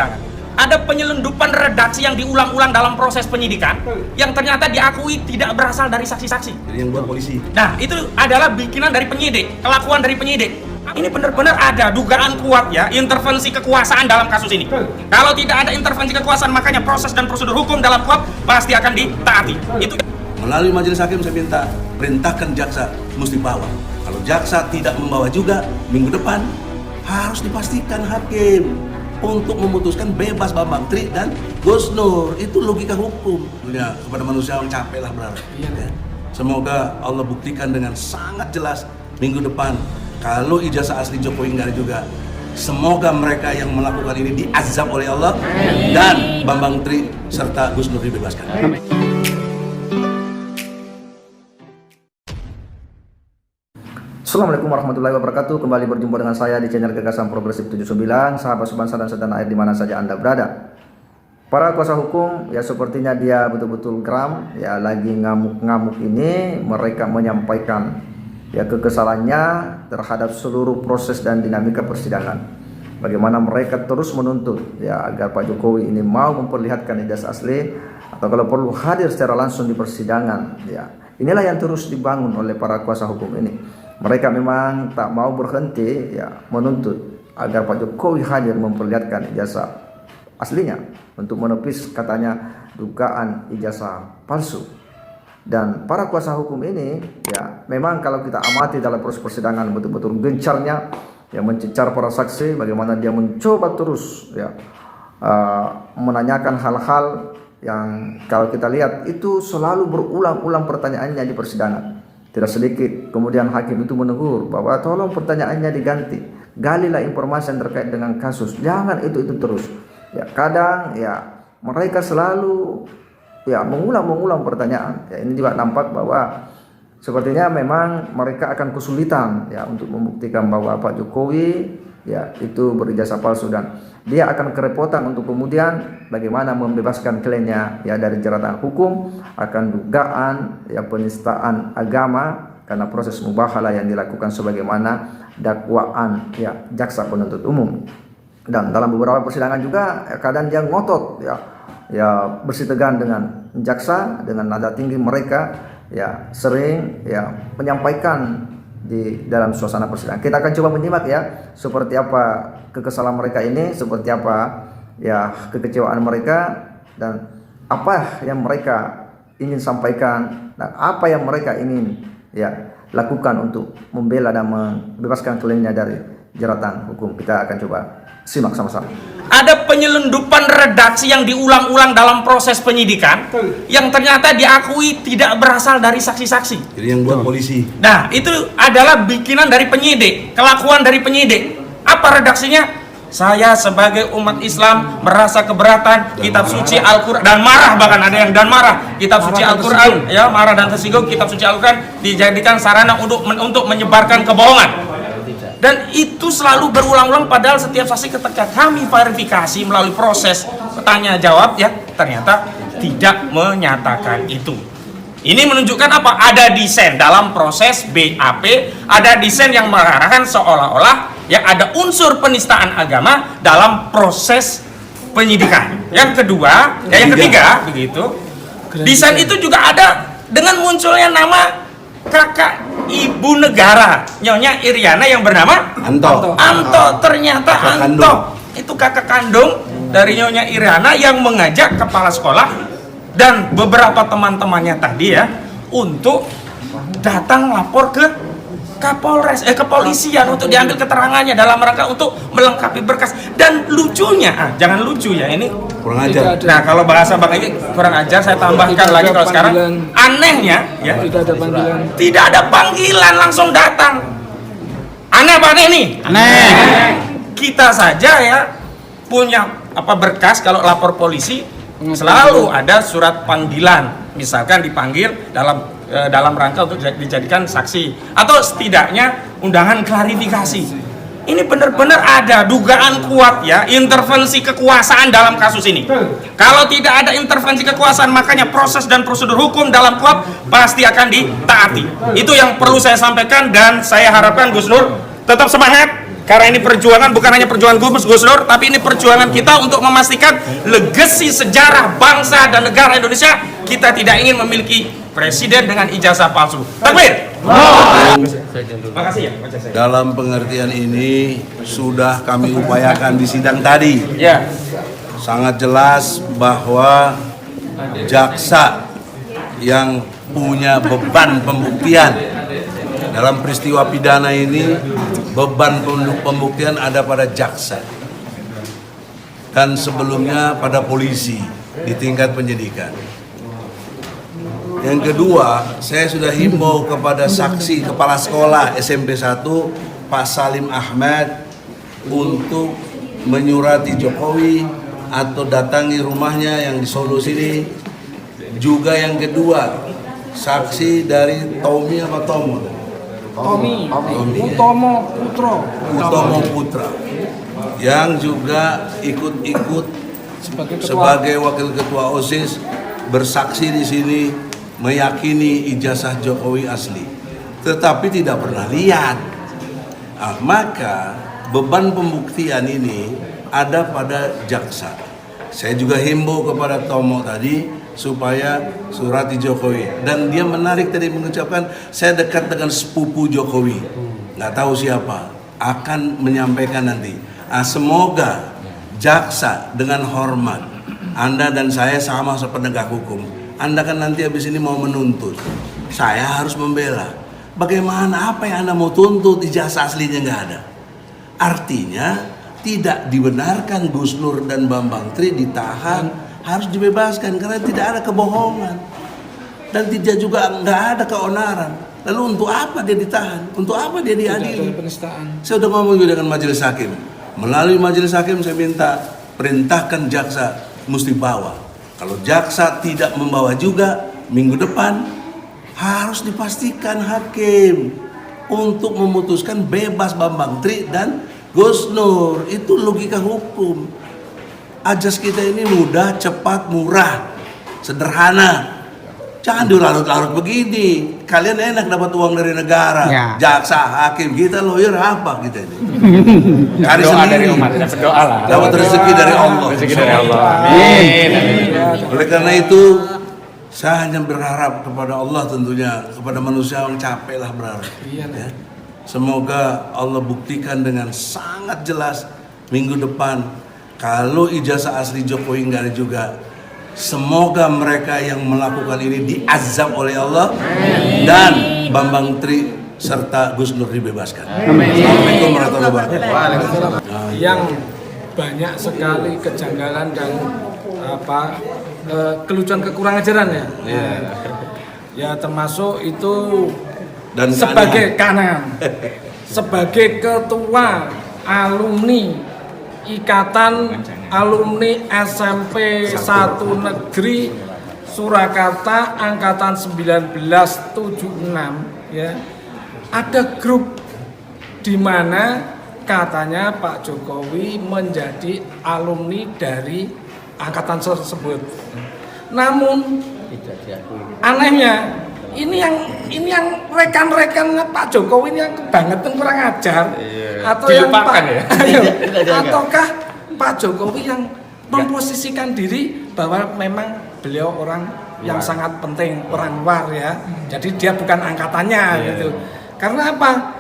persidangan. Ada penyelundupan redaksi yang diulang-ulang dalam proses penyidikan yang ternyata diakui tidak berasal dari saksi-saksi. Jadi yang buat polisi. Nah, itu adalah bikinan dari penyidik, kelakuan dari penyidik. Ini benar-benar ada dugaan kuat ya, intervensi kekuasaan dalam kasus ini. Kalau tidak ada intervensi kekuasaan, makanya proses dan prosedur hukum dalam KUHP pasti akan ditaati. Itu Melalui majelis hakim saya minta perintahkan jaksa mesti bawa. Kalau jaksa tidak membawa juga, minggu depan harus dipastikan hakim untuk memutuskan bebas Bambang Tri dan Gus Nur. Itu logika hukum. Ya, kepada manusia yang capek lah berarti. Ya. Semoga Allah buktikan dengan sangat jelas minggu depan. Kalau ijazah asli Jokowi nggak ada juga, semoga mereka yang melakukan ini diazab oleh Allah dan Bambang Tri serta Gus Nur dibebaskan. Assalamualaikum warahmatullahi wabarakatuh. Kembali berjumpa dengan saya di channel Gagasan Progresif 79. Sahabat sebangsa dan setanah air di mana saja Anda berada. Para kuasa hukum ya sepertinya dia betul-betul geram ya, lagi ngamuk-ngamuk ini. Mereka menyampaikan ya kekesalannya terhadap seluruh proses dan dinamika persidangan. Bagaimana mereka terus menuntut ya agar Pak Jokowi ini mau memperlihatkan ijazah asli atau kalau perlu hadir secara langsung di persidangan ya. Inilah yang terus dibangun oleh para kuasa hukum ini. Mereka memang tak mau berhenti ya menuntut agar Pak Jokowi hadir memperlihatkan ijazah aslinya untuk menepis katanya dugaan ijazah palsu. Dan para kuasa hukum ini ya memang kalau kita amati dalam proses persidangan betul-betul gencarnya ya mencecar para saksi, bagaimana dia mencoba terus ya menanyakan hal-hal yang kalau kita lihat itu selalu berulang-ulang pertanyaannya di persidangan. Tidak sedikit kemudian hakim itu menegur bahwa tolong pertanyaannya diganti, galilah informasi yang terkait dengan kasus, jangan itu terus ya. Kadang ya mereka selalu ya mengulang pertanyaan ya. Ini juga nampak bahwa sepertinya memang mereka akan kesulitan ya untuk membuktikan bahwa Pak Jokowi ya itu berijazah palsu, dan dia akan kerepotan untuk kemudian bagaimana membebaskan kliennya ya dari jeratan hukum akan dugaan ya penistaan agama karena proses mubahalah yang dilakukan sebagaimana dakwaan ya jaksa penuntut umum. Dan dalam beberapa persidangan juga ya, kadang dia ngotot ya bersitegang dengan jaksa dengan nada tinggi. Mereka ya sering ya menyampaikan di dalam suasana persidangan. Kita akan coba menyimak ya seperti apa kekesalan mereka ini, seperti apa ya kekecewaan mereka, dan apa yang mereka ingin sampaikan dan apa yang mereka ingin ya lakukan untuk membela dan membebaskan kliennya dari jeratan hukum. Kita akan coba simak sama-sama. ada penyelundupan redaksi yang diulang-ulang dalam proses penyidikan yang ternyata diakui tidak berasal dari saksi-saksi. Jadi yang buat polisi. Nah, itu adalah bikinan dari penyidik, kelakuan dari penyidik. Apa redaksinya? Saya sebagai umat Islam merasa keberatan kitab suci Al-Quran, dan marah, bahkan ada yang dan marah kitab suci Al-Quran ya, marah dan tersinggung kitab suci Al-Quran dijadikan sarana untuk menyebarkan kebohongan. Dan itu selalu berulang-ulang, padahal setiap saksi ketika kami verifikasi melalui proses tanya jawab ya, ternyata tidak menyatakan itu. Ini menunjukkan apa? Ada desain dalam proses BAP, ada desain yang mengarahkan seolah-olah ya ada unsur penistaan agama dalam proses penyidikan. Yang kedua, ya yang ketiga begitu. Desain itu juga ada dengan munculnya nama kakak ibu negara Nyonya Iriana yang bernama Anto. Ternyata Anto itu kakak kandung dari Nyonya Iriana yang mengajak kepala sekolah dan beberapa teman-temannya tadi ya untuk datang lapor ke Kapolres, kepolisian untuk diambil keterangannya dalam rangka untuk melengkapi berkas. Dan lucunya, jangan lucu ya, ini Kurang ajar. Nah, kalau bahasa Bang Egy kurang ajar, saya tambahkan lagi kalau sekarang anehnya ya, tidak ada panggilan langsung datang. Aneh apa aneh nih? Aneh. Kita saja ya punya berkas kalau lapor polisi selalu ada surat panggilan, misalkan dipanggil dalam rangka untuk dijadikan saksi atau setidaknya undangan klarifikasi. Ini benar-benar ada dugaan kuat ya intervensi kekuasaan dalam kasus ini. Kalau tidak ada intervensi kekuasaan, makanya proses dan prosedur hukum dalam KUHP pasti akan ditaati. Itu yang perlu saya sampaikan, dan saya harapkan Gus Nur tetap semangat, Karena ini perjuangan bukan hanya perjuangan Gus Nur, tapi ini perjuangan kita untuk memastikan legasi sejarah bangsa dan negara Indonesia. Kita tidak ingin memiliki presiden dengan ijazah palsu. Takbir. Makasih ya. Dalam pengertian ini sudah kami upayakan di sidang tadi. Ya. Sangat jelas bahwa jaksa yang punya beban pembuktian dalam peristiwa pidana ini, beban pembuktian ada pada jaksa dan sebelumnya pada polisi di tingkat penyidikan. Yang kedua, saya sudah himbau kepada saksi kepala sekolah SMP 1 Pak Salim Ahmad untuk menyurati Jokowi atau datangi rumahnya yang di Solo sini. Juga yang kedua, saksi dari Tommy apa Tomo? Utomo Putra yang juga ikut sebagai wakil ketua OSIS bersaksi di sini meyakini ijazah Jokowi asli, tetapi tidak pernah lihat. Maka beban pembuktian ini ada pada jaksa. Saya juga himbau kepada Tomo tadi supaya surati Jokowi, dan dia menarik tadi mengucapkan saya dekat dengan sepupu Jokowi, nggak tahu siapa, akan menyampaikan nanti. Semoga jaksa dengan hormat, Anda dan saya sama penegak hukum, Anda kan nanti habis ini mau menuntut, saya harus membela. Bagaimana, apa yang Anda mau tuntut, ijazah aslinya nggak ada. Artinya tidak dibenarkan Gus Nur dan Bambang Tri ditahan, harus dibebaskan karena tidak ada kebohongan dan tidak juga nggak ada keonaran. Lalu untuk apa dia ditahan? Untuk apa dia diadili? Saya sudah ngomong juga dengan majelis hakim. Melalui majelis hakim saya minta perintahkan jaksa mesti bawa. Kalau jaksa tidak membawa juga, minggu depan harus dipastikan hakim untuk memutuskan bebas Bambang Tri dan Gus Nur. Itu logika hukum. Ajas kita ini mudah, cepat, murah, sederhana. Jangan dilarut-larut begini. Kalian enak dapat uang dari negara, jaksa, hakim, kita lawyer apa kita ini? Cari sendiri. Dapat rezeki dari Allah. Amin. Oleh karena itu, saya hanya berharap kepada Allah tentunya, kepada manusia yang capek lah berharap. Ya. Semoga Allah buktikan dengan sangat jelas minggu depan. Kalau ijazah asli Jokowi nggak ada juga, semoga mereka yang melakukan ini diazab oleh Allah. Amin. Dan Bambang Tri serta Gus Nur dibebaskan. Assalamualaikum warahmatullahi wabarakatuh. Yang banyak sekali kejanggalan dan kelucuan kekurangan ajaran ya. Ya termasuk itu dan sebagai kanan, sebagai ketua alumni Ikatan Alumni SMP 1 Negeri Surakarta angkatan 1976 ya. Ada grup di mana katanya Pak Jokowi menjadi alumni dari angkatan tersebut. Namun anehnya ini yang rekan-rekannya Pak Jokowi ini yang kebangetan kurang ajar, atau yang ataukah Pak Jokowi yang memposisikan diri bahwa memang beliau orang yang sangat penting, orang luar ya, jadi dia bukan angkatannya gitu. Karena apa?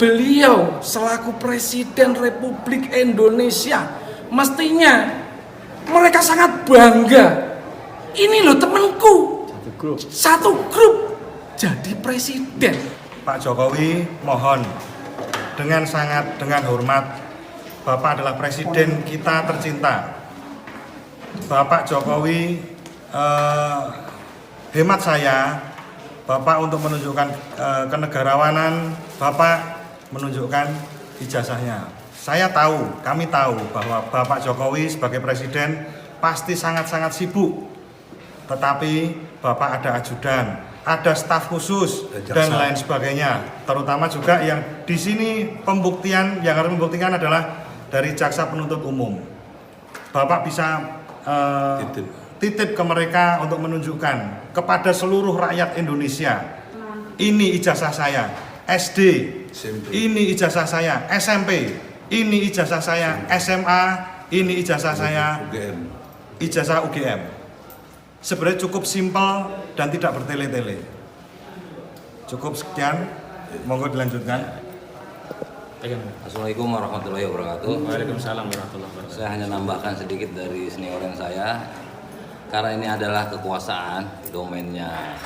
Beliau selaku Presiden Republik Indonesia mestinya mereka sangat bangga. Ini loh temanku, satu grup jadi presiden. Pak Jokowi mohon dengan hormat, Bapak adalah presiden kita tercinta. Bapak Jokowi, hemat saya, Bapak untuk menunjukkan kenegarawanan, Bapak menunjukkan ijazahnya. Kami tahu bahwa Bapak Jokowi sebagai presiden pasti sangat-sangat sibuk. Tetapi Bapak ada ajudan, ada staf khusus dan lain sebagainya. Terutama juga yang di sini yang harus membuktikan adalah dari jaksa penuntut umum. Bapak bisa titip ke mereka untuk menunjukkan kepada seluruh rakyat Indonesia, ini ijazah saya, SD, SMP. ini ijazah saya, SMP, ini ijazah saya, SMA, ini ijazah saya, UGM. ijazah UGM. Sebenarnya cukup simpel dan tidak bertele-tele. Cukup sekian, monggo dilanjutkan. Assalamualaikum warahmatullahi wabarakatuh. Waalaikumsalam warahmatullahi wabarakatuh. Saya hanya nambahkan sedikit dari senioran saya, karena ini adalah kekuasaan domainnya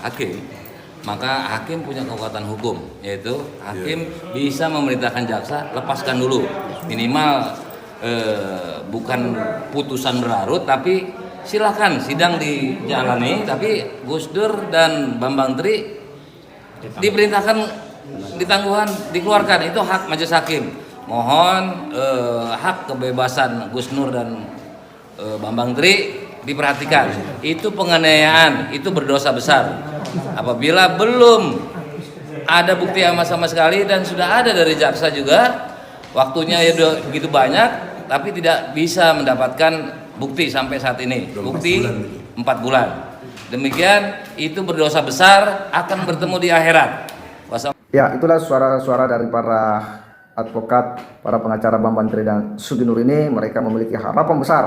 hakim, maka hakim punya kekuatan hukum, yaitu hakim bisa memerintahkan jaksa lepaskan dulu, minimal bukan putusan berlarut, tapi silakan sidang dijalani, tapi Gus Dur dan Bambang Tri diperintahkan ditangguhan dikeluarkan. Itu hak majelis hakim. Mohon hak kebebasan Gus Nur dan Bambang Tri diperhatikan. Itu penganiayaan, itu berdosa besar. Apabila belum ada bukti sama sekali dan sudah ada dari jaksa juga, waktunya ya begitu banyak, tapi tidak bisa mendapatkan bukti sampai saat ini. Bukti 4 bulan. Demikian itu berdosa besar, akan bertemu di akhirat. Ya, itulah suara-suara dari para advokat, para pengacara Bambang Tri dan Sugi Nur ini. Mereka memiliki harapan besar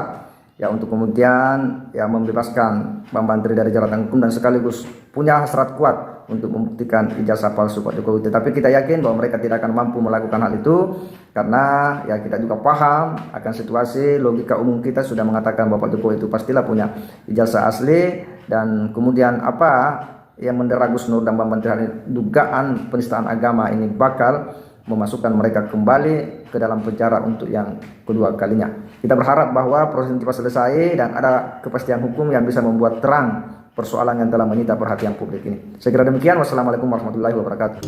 ya untuk kemudian ya membebaskan Bambang Tri dari jeratan hukum dan sekaligus punya hasrat kuat untuk membuktikan ijazah palsu Pak Jokowi. Tetapi kita yakin bahwa mereka tidak akan mampu melakukan hal itu karena ya kita juga paham akan situasi, logika umum kita sudah mengatakan bahwa Pak Jokowi itu pastilah punya ijazah asli, dan kemudian apa yang mendera Gus Nur dan Bambang Tri, dugaan penistaan agama ini bakal memasukkan mereka kembali ke dalam penjara untuk yang kedua kalinya. Kita berharap bahwa proses ini cepat selesai dan ada kepastian hukum yang bisa membuat terang persoalan yang telah menyita perhatian publik ini. Saya kira demikian. Wassalamualaikum warahmatullahi wabarakatuh.